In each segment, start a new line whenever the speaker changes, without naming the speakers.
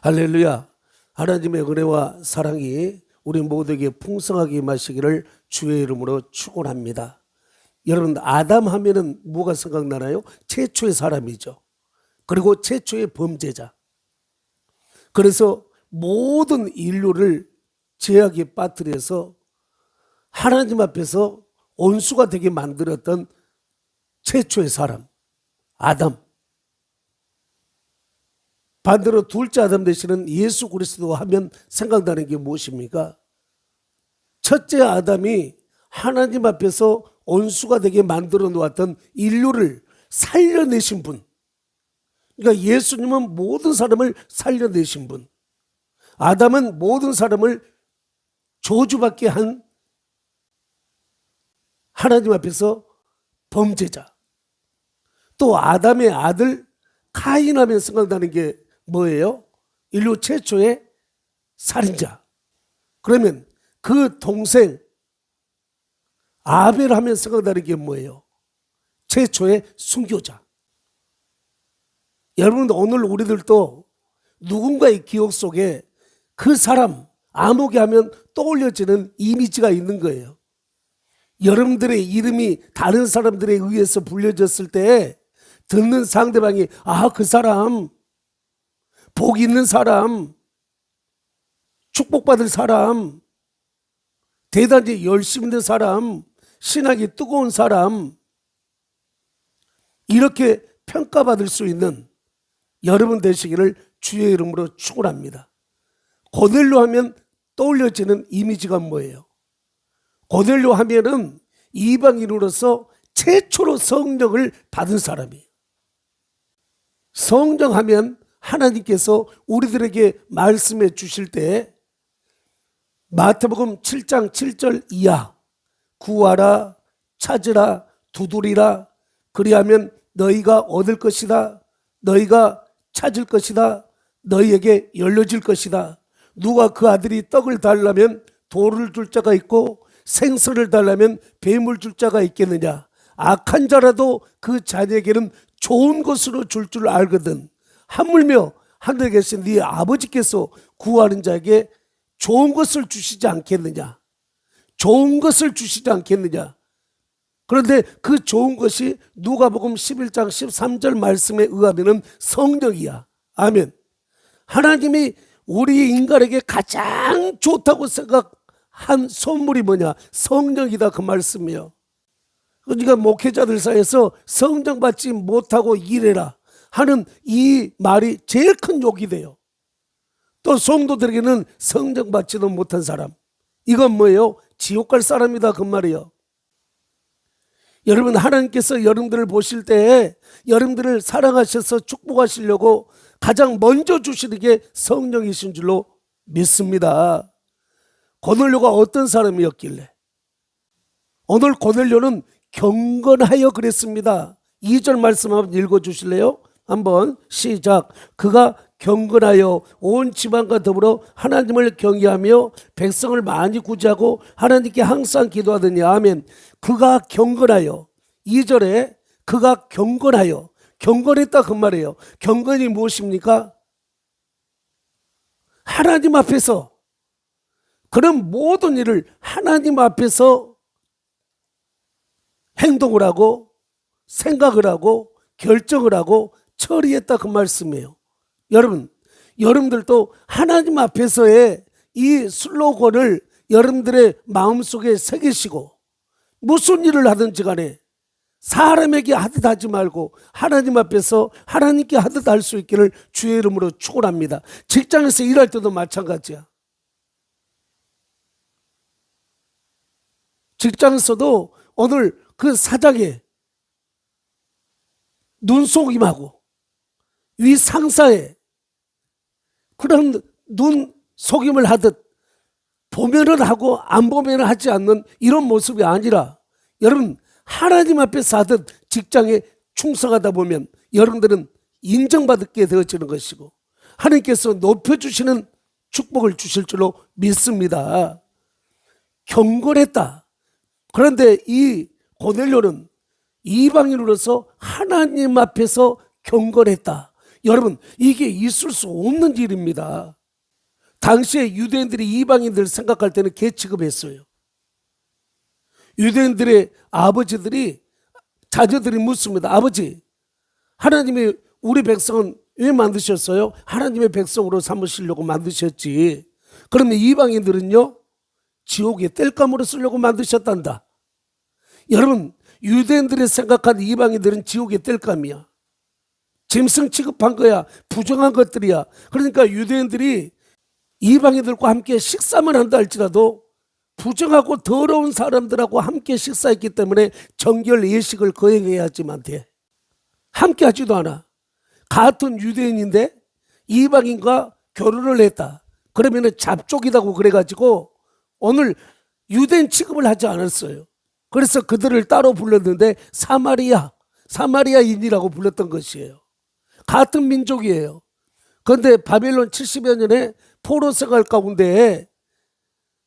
할렐루야. 하나님의 은혜와 사랑이 우리 모두에게 풍성하게 임하시기를 주의 이름으로 축원합니다. 여러분, 아담 하면은 뭐가 생각나나요? 최초의 사람이죠. 그리고 최초의 범죄자. 그래서 모든 인류를 죄악에 빠뜨려서 하나님 앞에서 온수가 되게 만들었던 최초의 사람, 아담. 반대로 둘째 아담 되시는 예수 그리스도 하면 생각나는 게 무엇입니까? 첫째 아담이 하나님 앞에서 온수가 되게 만들어 놓았던 인류를 살려내신 분. 그러니까 예수님은 모든 사람을 살려내신 분. 아담은 모든 사람을 저주받게 한 하나님 앞에서 범죄자. 또 아담의 아들 카인 하면 생각나는 게 뭐예요? 인류 최초의 살인자. 그러면 그 동생 아벨 하면 생각나는 게 뭐예요? 최초의 순교자. 여러분, 오늘 우리들도 누군가의 기억 속에 그 사람 아무개 하면 떠올려지는 이미지가 있는 거예요. 여러분들의 이름이 다른 사람들에 의해서 불려졌을 때 듣는 상대방이 그 사람, 복 있는 사람, 축복받을 사람, 대단히 열심히 있는 사람, 신학이 뜨거운 사람, 이렇게 평가받을 수 있는 여러분 되시기를 주의 이름으로 축원합니다. 고넬료 하면 떠올려지는 이미지가 뭐예요? 고넬료 하면은 이방인으로서 최초로 성령을 받은 사람이에요. 성령 하면 하나님께서 우리들에게 말씀해 주실 때 마태복음 7장 7절 이하 구하라, 찾으라, 두드리라, 그리하면 너희가 얻을 것이다, 너희가 찾을 것이다, 너희에게 열려질 것이다. 누가 그 아들이 떡을 달라면 돌을 줄 자가 있고 생선을 달라면 뱀을 줄 자가 있겠느냐. 악한 자라도 그 자녀에게는 좋은 것으로 줄 줄 알거든. 하물며 하늘에 계신 네 아버지께서 구하는 자에게 좋은 것을 주시지 않겠느냐. 좋은 것을 주시지 않겠느냐. 그런데 그 좋은 것이 누가복음 11장 13절 말씀에 의하면 성령이야. 아멘. 하나님이 우리 인간에게 가장 좋다고 생각한 선물이 뭐냐? 성령이다, 그 말씀이에요. 그러니까 목회자들 사이에서 성령 받지 못하고 일해라 하는 이 말이 제일 큰 욕이 돼요. 또 성도들에게는 성령 받지도 못한 사람, 이건 뭐예요? 지옥 갈 사람이다, 그 말이에요. 여러분, 하나님께서 여러분들을 보실 때 여러분들을 사랑하셔서 축복하시려고 가장 먼저 주시는 게 성령이신 줄로 믿습니다. 고넬료가 어떤 사람이었길래? 오늘 고넬료는 경건하여 그랬습니다. 2절 말씀 한번 읽어주실래요? 한번 시작. 그가 경건하여 온 집안과 더불어 하나님을 경외하며 백성을 많이 구제하고 하나님께 항상 기도하더니. 아멘. 그가 경건하여. 2절에 그가 경건하여. 경건했다, 그 말이에요. 경건이 무엇입니까? 하나님 앞에서, 그런 모든 일을 하나님 앞에서 행동을 하고 생각을 하고 결정을 하고 처리했다, 그 말씀이에요. 여러분들도 하나님 앞에서의 이 슬로건을 여러분들의 마음속에 새기시고 무슨 일을 하든지 간에 사람에게 하듯 하지 말고 하나님 앞에서 하나님께 하듯 할 수 있기를 주의 이름으로 축원합니다. 직장에서 일할 때도 마찬가지야. 직장에서도 오늘 그 사장의 눈속임하고 위 상사의 그런 눈속임을 하듯 보면은 하고 안 보면은 하지 않는 이런 모습이 아니라, 여러분, 하나님 앞에서 하듯 직장에 충성하다 보면 여러분들은 인정받게 되어지는 것이고 하나님께서 높여주시는 축복을 주실 줄로 믿습니다. 경건했다. 그런데 이 고넬료는 이방인으로서 하나님 앞에서 경건했다. 여러분, 이게 있을 수 없는 일입니다. 당시에 유대인들이 이방인들을 생각할 때는 개 취급했어요. 유대인들의 아버지들이 자녀들이 묻습니다. 아버지, 하나님이 우리 백성은 왜 만드셨어요? 하나님의 백성으로 삼으시려고 만드셨지. 그러면 이방인들은요, 지옥의 땔감으로 쓰려고 만드셨단다. 여러분, 유대인들이 생각한 이방인들은 지옥의 땔감이야. 짐승 취급한 거야. 부정한 것들이야. 그러니까 유대인들이 이방인들과 함께 식사만 한다 할지라도 부정하고 더러운 사람들하고 함께 식사했기 때문에 정결 예식을 거행해야지만 돼. 함께 하지도 않아. 같은 유대인인데 이방인과 결혼을 했다. 그러면 잡족이라고 그래가지고 오늘 유대인 취급을 하지 않았어요. 그래서 그들을 따로 불렀는데 사마리아인이라고 불렀던 것이에요. 같은 민족이에요. 그런데 바벨론 70여 년에 포로 생활 가운데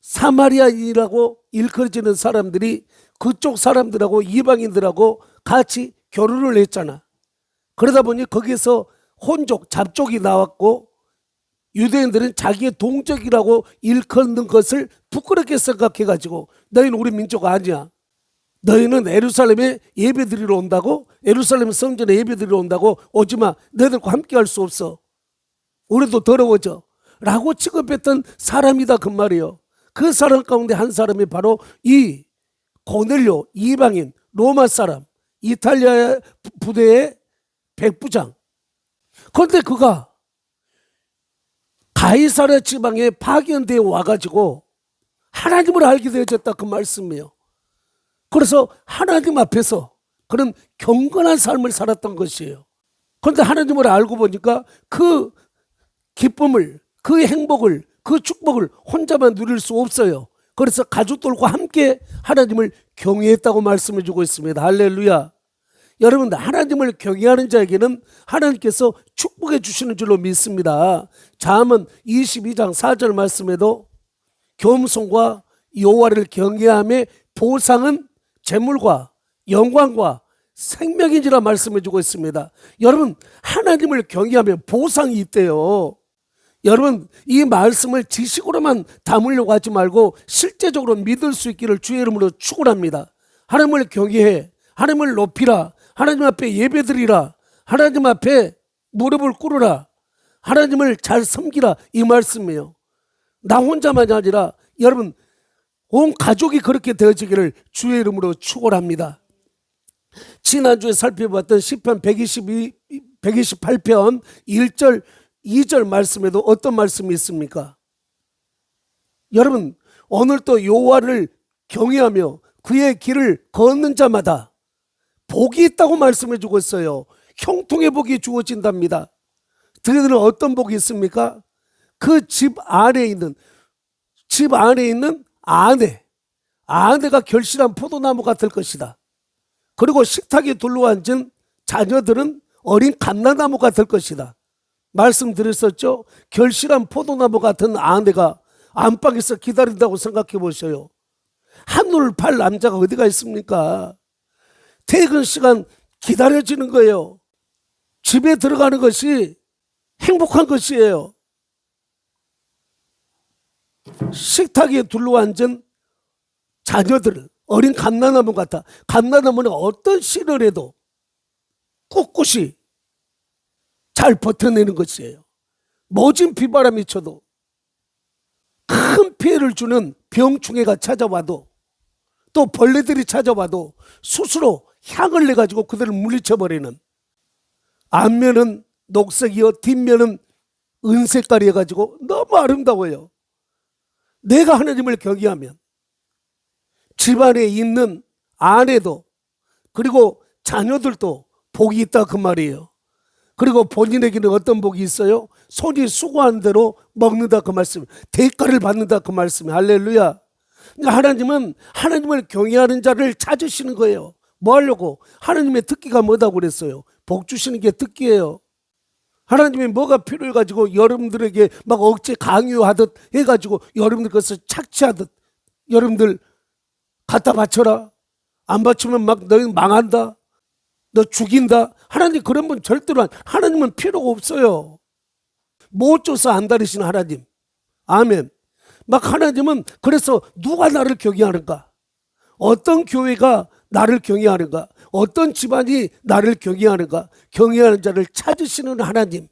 사마리아인이라고 일컬어지는 사람들이 그쪽 사람들하고 이방인들하고 같이 결혼을 했잖아. 그러다 보니 거기에서 혼족, 잡족이 나왔고 유대인들은 자기의 동족이라고 일컫는 것을 부끄럽게 생각해가지고 너희는 우리 민족 아니야. 너희는 예루살렘에 예배드리러 온다고? 예루살렘 성전에 예배드리러 온다고? 오지마. 너희들과 함께 할 수 없어. 우리도 더러워져. 라고 취급했던 사람이다 그 말이에요. 그 사람 가운데 한 사람이 바로 이 고넬료 이방인 로마 사람 이탈리아 부대의 백부장. 그런데 그가 가이사랴 지방에 파견되어 와가지고 하나님을 알게 되어졌다 그 말씀이에요. 그래서 하나님 앞에서 그런 경건한 삶을 살았던 것이에요. 그런데 하나님을 알고 보니까 그 기쁨을, 그 행복을, 그 축복을 혼자만 누릴 수 없어요. 그래서 가족들과 함께 하나님을 경외했다고 말씀해 주고 있습니다. 할렐루야. 여러분, 하나님을 경외하는 자에게는 하나님께서 축복해 주시는 줄로 믿습니다. 잠언 22장 4절 말씀에도 겸손과 여호와를 경외함의 보상은 재물과 영광과 생명인지라 말씀해 주고 있습니다. 여러분, 하나님을 경외하면 보상이 있대요. 여러분, 이 말씀을 지식으로만 담으려고 하지 말고 실제적으로 믿을 수 있기를 주의 이름으로 축원합니다. 하나님을 경외해, 하나님을 높이라, 하나님 앞에 예배드리라, 하나님 앞에 무릎을 꿇으라, 하나님을 잘 섬기라, 이 말씀이에요. 나 혼자만이 아니라 여러분 온 가족이 그렇게 되어지기를 주의 이름으로 축원합니다. 지난주에 살펴봤던 시편 128편 1절 2절 말씀에도 어떤 말씀이 있습니까? 여러분, 오늘 또 여호와를 경외하며 그의 길을 걷는 자마다 복이 있다고 말씀해 주고 있어요. 형통의 복이 주어진답니다. 너희들은 어떤 복이 있습니까? 그 집 안에 있는 아내가 결실한 포도나무가 될 것이다. 그리고 식탁에 둘러앉은 자녀들은 어린 감람나무가 될 것이다. 말씀드렸었죠. 결실한 포도나무 같은 아내가 안방에서 기다린다고 생각해 보셔요. 한눈을 팔 남자가 어디가 있습니까? 퇴근 시간 기다려지는 거예요. 집에 들어가는 것이 행복한 것이에요. 식탁에 둘러앉은 자녀들, 어린 감람나무 같아. 감람나무는 어떤 시를 해도 꿋꿋이 잘 버텨내는 것이에요. 모진 비바람이 쳐도 큰 피해를 주는 병충해가 찾아와도 또 벌레들이 찾아와도 스스로 향을 내가지고 그들을 물리쳐버리는, 앞면은 녹색이요 뒷면은 은색깔이 해가지고 너무 아름다워요. 내가 하나님을 경외하면 집안에 있는 아내도 그리고 자녀들도 복이 있다 그 말이에요. 그리고 본인에게는 어떤 복이 있어요? 손이 수고한 대로 먹는다 그 말씀, 대가를 받는다 그 말씀. 할렐루야. 그러니까 하나님은 하나님을 경외하는 자를 찾으시는 거예요. 뭐 하려고? 하나님의 특기가 뭐다고 그랬어요? 복 주시는 게 특기예요. 하나님이 뭐가 필요해가지고 여러분들에게 막 억제 강요하듯 해가지고 여러분들 것을 착취하듯 여러분들 갖다 바쳐라, 안 바치면 막 너희 망한다, 너 죽인다? 하나님 그런 분 절대로 하나님은 필요가 없어요. 못 줘서 안 다니시는 하나님. 아멘. 막 하나님은 그래서 누가 나를 경외하는가? 어떤 교회가 나를 경외하는가? 어떤 집안이 나를 경외하는가? 경외하는 자를 찾으시는 하나님.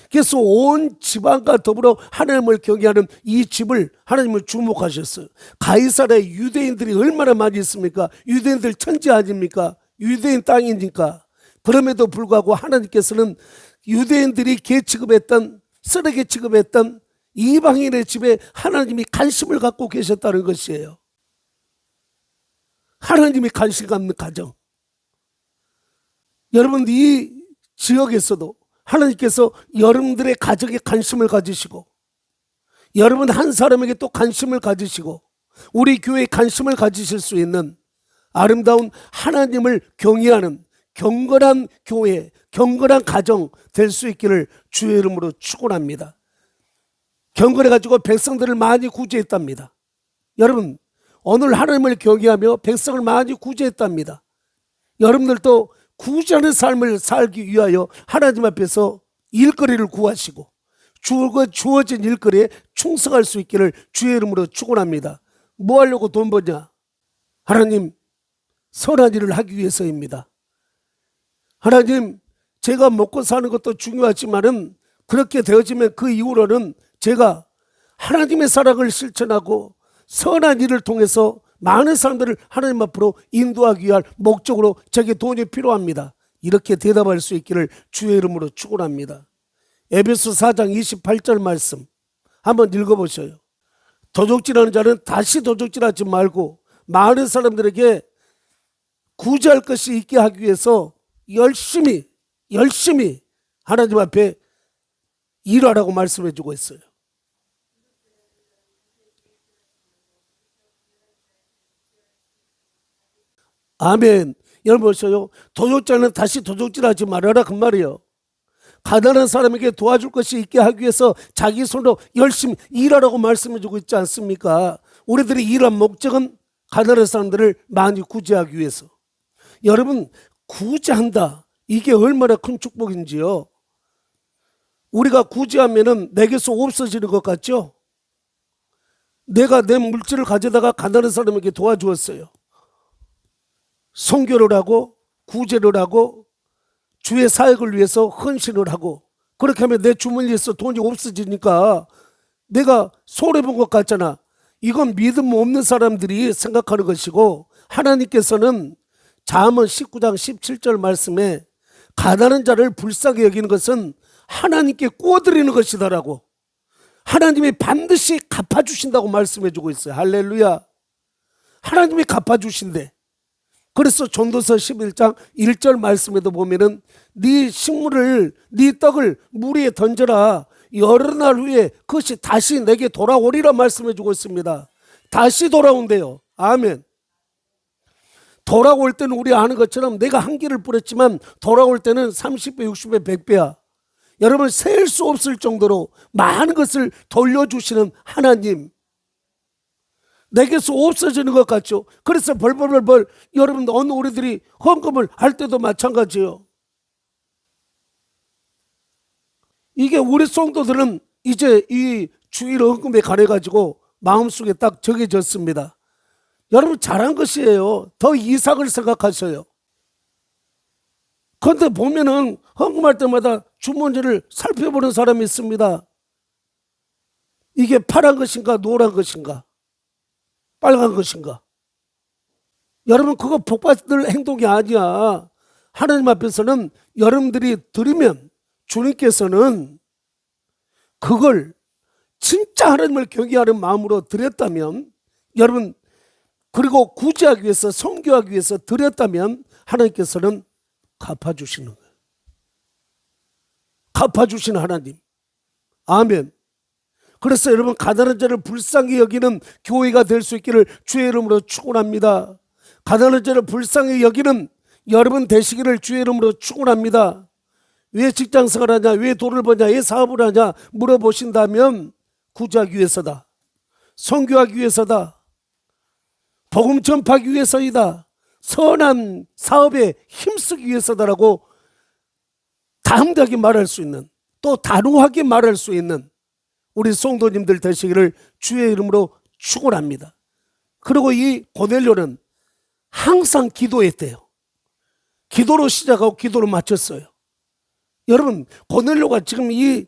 그래서 온 집안과 더불어 하나님을 경외하는 이 집을 하나님은 주목하셨어요. 가이사랴의 유대인들이 얼마나 많이 있습니까? 유대인들 천지 아닙니까? 유대인 땅이니까. 그럼에도 불구하고 하나님께서는 유대인들이 개 취급했던, 쓰레기 취급했던 이방인의 집에 하나님이 관심을 갖고 계셨다는 것이에요. 하나님이 관심 갖는 가정. 여러분, 이 지역에서도 하나님께서 여러분들의 가정에 관심을 가지시고, 여러분 한 사람에게 또 관심을 가지시고, 우리 교회에 관심을 가지실 수 있는 아름다운 하나님을 경외하는 경건한 교회, 경건한 가정 될 수 있기를 주의 이름으로 축원합니다. 경건해가지고 백성들을 많이 구제했답니다. 여러분, 오늘 하나님을 경외하며 백성을 많이 구제했답니다. 여러분들도 구제하는 삶을 살기 위하여 하나님 앞에서 일거리를 구하시고 주어진 일거리에 충성할 수 있기를 주의 이름으로 축원합니다. 뭐 하려고 돈 버냐? 하나님, 선한 일을 하기 위해서입니다. 하나님, 제가 먹고 사는 것도 중요하지만은 그렇게 되어지면 그 이후로는 제가 하나님의 사랑을 실천하고 선한 일을 통해서 많은 사람들을 하나님 앞으로 인도하기 위한 목적으로 제게 돈이 필요합니다. 이렇게 대답할 수 있기를 주의 이름으로 축원합니다. 에베소 4장 28절 말씀 한번 읽어보셔요. 도적질하는 자는 다시 도적질하지 말고 많은 사람들에게 구제할 것이 있게 하기 위해서 열심히 하나님 앞에 일하라고 말씀해 주고 있어요. 아멘. 여러분 보세요. 도적자는 다시 도적질하지 말아라 그 말이에요. 가난한 사람에게 도와줄 것이 있게 하기 위해서 자기 손으로 열심히 일하라고 말씀해 주고 있지 않습니까? 우리들이 일한 목적은 가난한 사람들을 많이 구제하기 위해서. 여러분, 구제한다. 이게 얼마나 큰 축복인지요. 우리가 구제하면은 내게서 없어지는 것 같죠? 내가 내 물질을 가져다가 가난한 사람에게 도와주었어요. 선교를 하고 구제를 하고 주의 사역을 위해서 헌신을 하고, 그렇게 하면 내 주머니에서 돈이 없어지니까 내가 손해본 것 같잖아. 이건 믿음 없는 사람들이 생각하는 것이고, 하나님께서는 잠언 19장 17절 말씀에 가난한 자를 불쌍히 여기는 것은 하나님께 꾸어드리는 것이다라고, 하나님이 반드시 갚아주신다고 말씀해 주고 있어요. 할렐루야. 하나님이 갚아주신대. 그래서 전도서 11장 1절 말씀에도 보면은 네 식물을, 네 떡을 물 위에 던져라. 여러 날 후에 그것이 다시 내게 돌아오리라 말씀해 주고 있습니다. 다시 돌아온대요. 아멘. 돌아올 때는 우리 아는 것처럼 내가 한 개를 뿌렸지만 돌아올 때는 30배, 60배, 100배야. 여러분, 셀 수 없을 정도로 많은 것을 돌려주시는 하나님. 내게서 없어지는 것 같죠. 그래서 벌벌벌벌 여러분, 어느 우리들이 헌금을 할 때도 마찬가지예요. 이게 우리 성도들은 이제 이 주일 헌금에 관해 가지고 마음속에 딱 정해졌습니다. 여러분, 잘한 것이에요. 더 이상을 생각하셔요. 그런데 보면은 헌금할 때마다 주머니를 살펴보는 사람이 있습니다. 이게 파란 것인가 노란 것인가 빨간 것인가? 여러분, 그거 복받을 행동이 아니야. 하나님 앞에서는 여러분들이 드리면 주님께서는 그걸 진짜 하나님을 경외하는 마음으로 드렸다면, 여러분, 그리고 구제하기 위해서, 선교하기 위해서 드렸다면 하나님께서는 갚아주시는 거예요. 갚아주시는 하나님. 아멘. 그래서 여러분, 가난한 자를 불쌍히 여기는 교회가 될 수 있기를 주의 이름으로 축원합니다. 가난한 자를 불쌍히 여기는 여러분 되시기를 주의 이름으로 축원합니다. 왜 직장생활 하냐, 왜 돈을 버냐, 왜 사업을 하냐 물어보신다면 구제하기 위해서다. 선교하기 위해서다. 복음 전파하기 위해서이다. 선한 사업에 힘쓰기 위해서다라고 담대하게 말할 수 있는, 또 단호하게 말할 수 있는 우리 성도님들 되시기를 주의 이름으로 축원합니다. 그리고 이 고넬료는 항상 기도했대요. 기도로 시작하고 기도로 마쳤어요. 여러분, 고넬료가 지금 이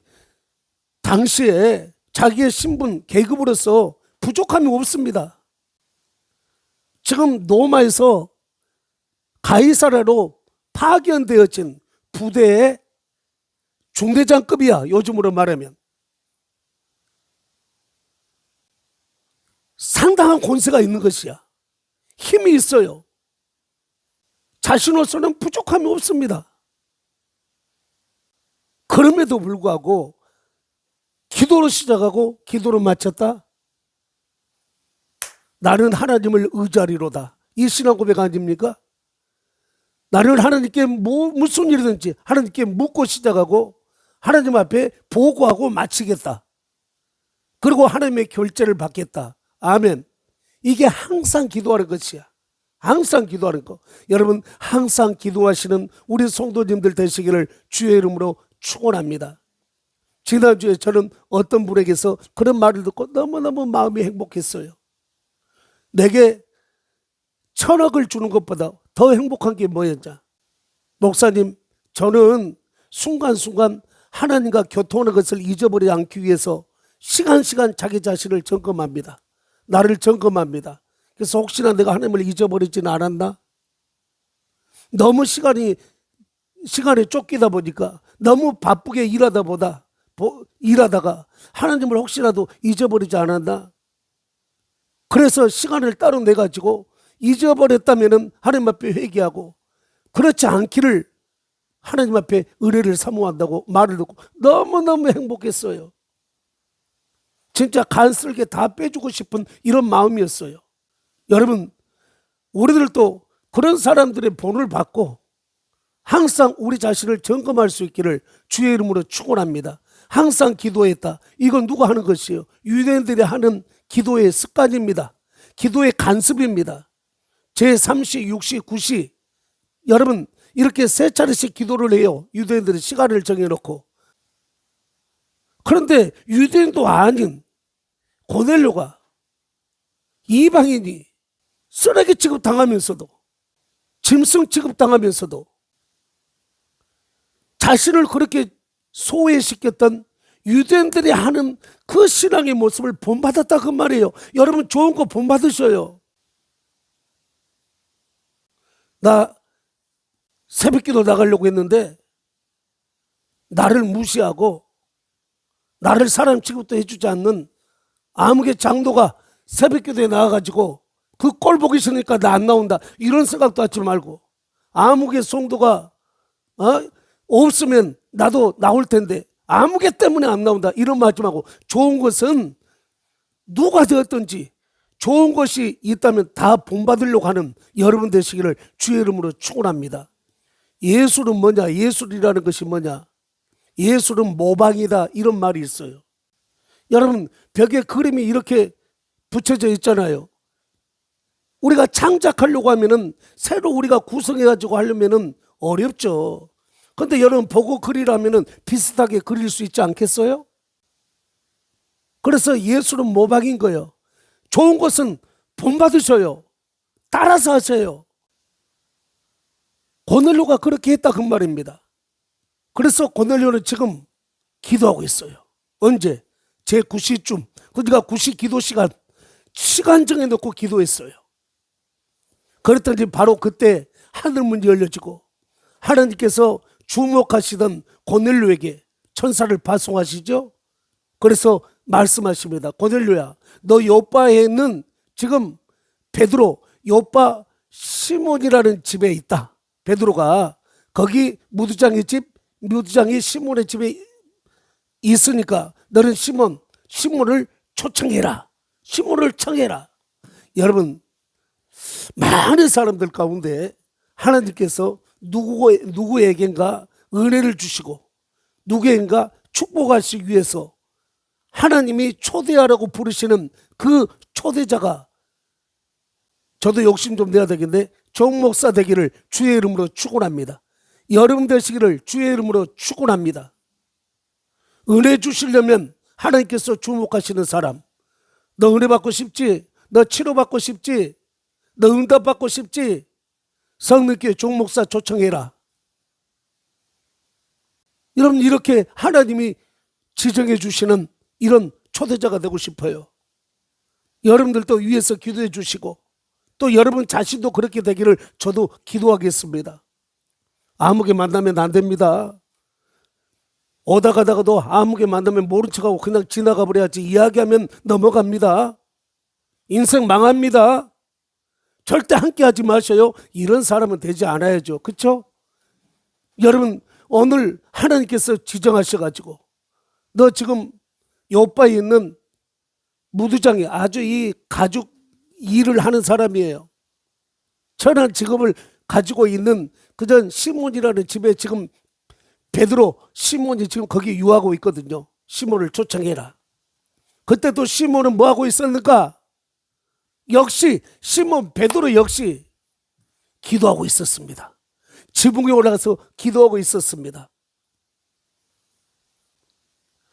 당시에 자기의 신분, 계급으로서 부족함이 없습니다. 지금 로마에서 가이사라로 파견되어진 부대의 중대장급이야. 요즘으로 말하면 상당한 권세가 있는 것이야. 힘이 있어요. 자신으로서는 부족함이 없습니다. 그럼에도 불구하고 기도로 시작하고 기도로 마쳤다. 나는 하나님을 의지하리로다. 이 신앙 고백 아닙니까? 나는 하나님께 무슨 일이든지 하나님께 묻고 시작하고 하나님 앞에 보고하고 마치겠다. 그리고 하나님의 결제를 받겠다. 아멘. 이게 항상 기도하는 것이야. 항상 기도하는 거. 여러분, 항상 기도하시는 우리 성도님들 되시기를 주의 이름으로 축원합니다. 지난주에 저는 어떤 분에게서 그런 말을 듣고 너무너무 마음이 행복했어요. 내게 1,000억을 주는 것보다 더 행복한 게 뭐였냐? 목사님, 저는 순간순간 하나님과 교통하는 것을 잊어버리지 않기 위해서 시간 자기 자신을 점검합니다. 나를 점검합니다. 그래서 혹시나 내가 하나님을 잊어버리지는 않았나? 너무 시간에 쫓기다 보니까 너무 바쁘게 일하다가 하나님을 혹시라도 잊어버리지 않았나? 그래서 시간을 따로 내가지고 잊어버렸다면 하나님 앞에 회개하고, 그렇지 않기를 하나님 앞에 은혜를 사모한다고 말을 듣고 너무너무 행복했어요. 진짜 간쓸게 다 빼주고 싶은 이런 마음이었어요. 여러분, 우리들도 그런 사람들의 본을 받고 항상 우리 자신을 점검할 수 있기를 주의 이름으로 축원합니다. 항상 기도했다. 이건 누가 하는 것이에요? 유대인들이 하는 기도의 습관입니다. 기도의 간습입니다. 제3시, 6시, 9시 여러분 이렇게 3차례씩 기도를 해요. 유대인들이 시간을 정해놓고. 그런데 유대인도 아닌 고넬료가 이방인이 쓰레기 취급당하면서도, 짐승 취급당하면서도 자신을 그렇게 소외시켰던 유대인들이 하는 그 신앙의 모습을 본받았다 그 말이에요. 여러분, 좋은 거 본받으셔요. 나 새벽기도 나가려고 했는데 나를 무시하고 나를 사람 취급도 해주지 않는 아무개 장로가 새벽기도에 나와가지고 그 꼴 보기 싫으니까 나 안 나온다, 이런 생각도 하지 말고, 아무개 성도가 없으면 나도 나올 텐데 아무개 때문에 안 나온다, 이런 말 하지 말고, 좋은 것은 누가 되었든지 좋은 것이 있다면 다 본받으려고 하는 여러분 되시기를 주의 이름으로 축원합니다. 예술은 뭐냐? 예술이라는 것이 뭐냐? 예술은 모방이다, 이런 말이 있어요. 여러분, 벽에 그림이 이렇게 붙여져 있잖아요. 우리가 창작하려고 하면은, 새로 우리가 구성해가지고 하려면은 어렵죠. 근데 여러분, 보고 그리라면은 비슷하게 그릴 수 있지 않겠어요? 그래서 예술은 모방인 거예요. 좋은 것은 본받으셔요. 따라서 하세요. 고넬료가 그렇게 했다 그 말입니다. 그래서 고넬료는 지금 기도하고 있어요. 언제? 제9시쯤. 그러니까 9시 기도 시간 정해놓고 기도했어요. 그랬더니 바로 그때 하늘 문이 열려지고 하나님께서 주목하시던 고넬료에게 천사를 발송하시죠. 그래서 말씀하십니다. 고넬료야, 너 요빠에 있는 지금 베드로, 요빠 시몬이라는 집에 있다. 베드로가 거기 무두장의 시몬의 집에 있으니까 너는 시몬을 초청해라. 시몬을 청해라. 여러분, 많은 사람들 가운데 하나님께서 누구에겐가 은혜를 주시고 누구에겐가 축복하시기 위해서 하나님이 초대하라고 부르시는 그 초대자가, 저도 욕심 좀 내야 되겠는데, 종목사 되기를 주의 이름으로 축원합니다. 여러분 되시기를 주의 이름으로 축원합니다. 은혜 주시려면 하나님께서 주목하시는 사람, 너 은혜 받고 싶지? 너 치료 받고 싶지? 너 응답 받고 싶지? 성령께 종목사 초청해라. 여러분, 이렇게 하나님이 지정해 주시는 이런 초대자가 되고 싶어요. 여러분들도 위에서 기도해 주시고 또 여러분 자신도 그렇게 되기를 저도 기도하겠습니다. 아무개 만나면 안 됩니다. 오다 가다가도 아무개 만나면 모른 척하고 그냥 지나가 버려야지. 이야기하면 넘어갑니다. 인생 망합니다. 절대 함께 하지 마셔요. 이런 사람은 되지 않아야죠. 그렇죠? 여러분, 오늘 하나님께서 지정하셔가지고 너 지금 요바에 있는 무두장이 아주 이 가죽 일을 하는 사람이에요. 천한 직업을 가지고 있는 그전 시몬이라는 집에 지금 베드로 시몬이 지금 거기 유하고 있거든요. 시몬을 초청해라. 그때 또 시몬은 뭐하고 있었는가? 역시 시몬 베드로 역시 기도하고 있었습니다. 지붕에 올라가서 기도하고 있었습니다.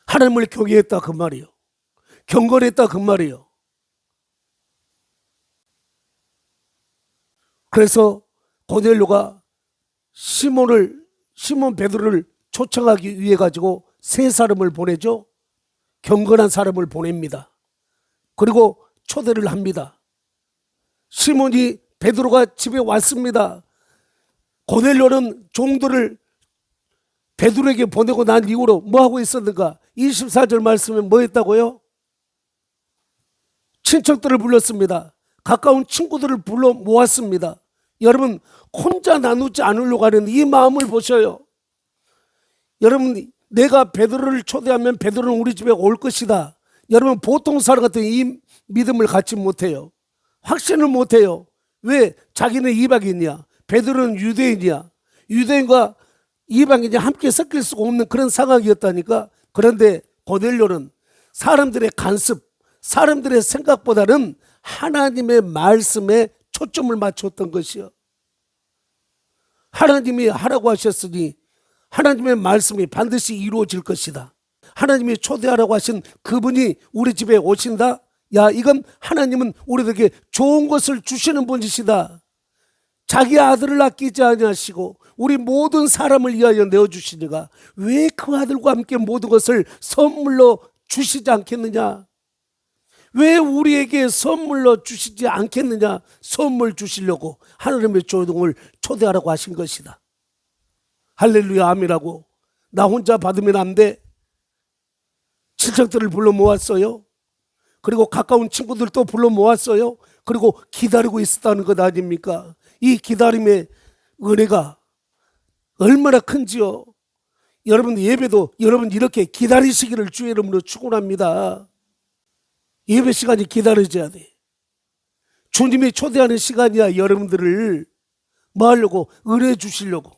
하나님을 경외했다 그 말이요. 경건했다 그 말이요. 그래서 고넬료가 시몬 베드로를 초청하기 위해 가지고 세 사람을 보내죠. 경건한 사람을 보냅니다. 그리고 초대를 합니다. 시몬이 베드로가 집에 왔습니다. 고넬료는 종들을 베드로에게 보내고 난 이후로 뭐 하고 있었는가? 24절 말씀에 뭐 했다고요? 친척들을 불렀습니다. 가까운 친구들을 불러 모았습니다. 여러분, 혼자 나누지 않으려고 하는 이 마음을 보셔요. 여러분, 내가 베드로를 초대하면 베드로는 우리 집에 올 것이다. 여러분, 보통 사람 같은 이 믿음을 갖지 못해요. 확신을 못해요. 왜? 자기는 이방인이야. 베드로는 유대인이야. 유대인과 이방인이 함께 섞일 수가 없는 그런 상황이었다니까. 그런데 고넬료는 사람들의 간섭, 사람들의 생각보다는 하나님의 말씀에 초점을 맞췄던 것이요. 하나님이 하라고 하셨으니 하나님의 말씀이 반드시 이루어질 것이다. 하나님이 초대하라고 하신 그분이 우리 집에 오신다. 야, 이건 하나님은 우리에게 좋은 것을 주시는 분이시다. 자기 아들을 아끼지 아니하시고 우리 모든 사람을 위하여 내어주시니가 왜 그 아들과 함께 모든 것을 선물로 주시지 않겠느냐? 왜 우리에게 선물로 주시지 않겠느냐? 선물 주시려고 하나님의 조동을 초대하라고 하신 것이다. 할렐루야, 아멘이라고. 나 혼자 받으면 안 돼. 친척들을 불러 모았어요. 그리고 가까운 친구들도 불러 모았어요. 그리고 기다리고 있었다는 것 아닙니까? 이 기다림의 은혜가 얼마나 큰지요. 여러분, 예배도 여러분 이렇게 기다리시기를 주의 이름으로 축원합니다. 예배 시간이 기다려져야 돼. 주님이 초대하는 시간이야. 여러분들을 뭐 하려고? 은혜 주시려고,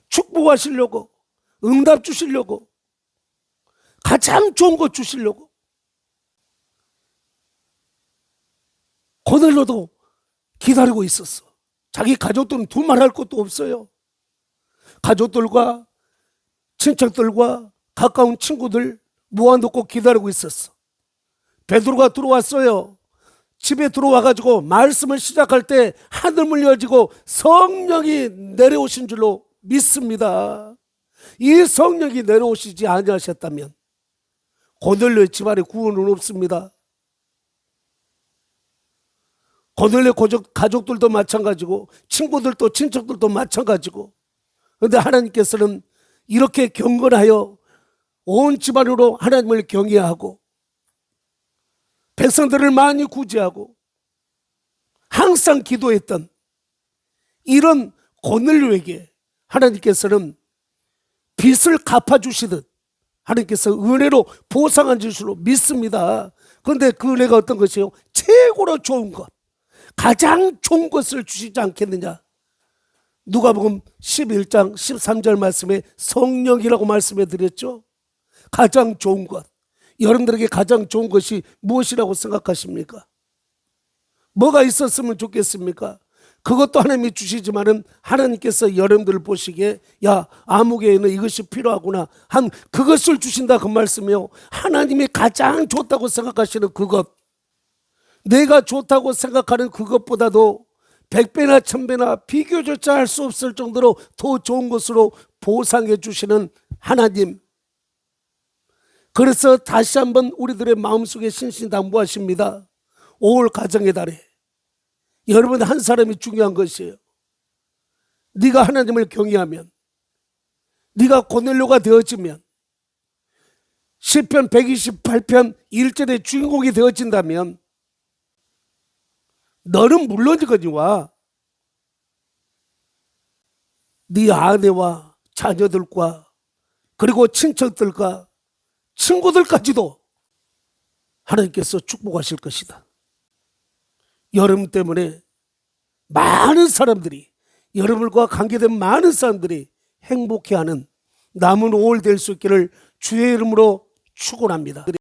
축복하시려고, 응답 주시려고, 가장 좋은 것 주시려고. 고넬료도 기다리고 있었어. 자기 가족들은 두말할 것도 없어요. 가족들과 친척들과 가까운 친구들 모아놓고 기다리고 있었어. 베드로가 들어왔어요. 집에 들어와가지고 말씀을 시작할 때 하늘문 열지고 성령이 내려오신 줄로 믿습니다. 이 성령이 내려오시지 아니하셨다면 고넬료의 집안에 구원은 없습니다. 고넬료 가족들도 마찬가지고 친구들도 친척들도 마찬가지고. 그런데 하나님께서는 이렇게 경건하여 온 집안으로 하나님을 경외하고 백성들을 많이 구제하고 항상 기도했던 이런 고넬료에게 하나님께서는 빚을 갚아주시듯 하나님께서 은혜로 보상한 줄로 믿습니다. 그런데 그 은혜가 어떤 것이요? 최고로 좋은 것, 가장 좋은 것을 주시지 않겠느냐. 누가복음 11장 13절 말씀에 성령이라고 말씀해 드렸죠. 가장 좋은 것. 여러분들에게 가장 좋은 것이 무엇이라고 생각하십니까? 뭐가 있었으면 좋겠습니까? 그것도 하나님이 주시지만은 하나님께서 여러분들 보시기에 야 아무개에는 이것이 필요하구나 한 그것을 주신다 그 말씀이요. 하나님이 가장 좋다고 생각하시는 그것, 내가 좋다고 생각하는 그것보다도 100배나 1000배나 비교조차 할 수 없을 정도로 더 좋은 것으로 보상해 주시는 하나님. 그래서 다시 한번 우리들의 마음속에 신신당부하십니다. 5월 가정의 달에 여러분 한 사람이 중요한 것이에요. 네가 하나님을 경외하면, 네가 고넬료가 되어지면, 시편 128편 1절의 주인공이 되어진다면 너는 물론이거니와 네 아내와 자녀들과 그리고 친척들과 친구들까지도 하나님께서 축복하실 것이다. 여러분 때문에 많은 사람들이, 여러분과 관계된 많은 사람들이 행복해하는 남은 5월 될 수 있기를 주의 이름으로 축원합니다.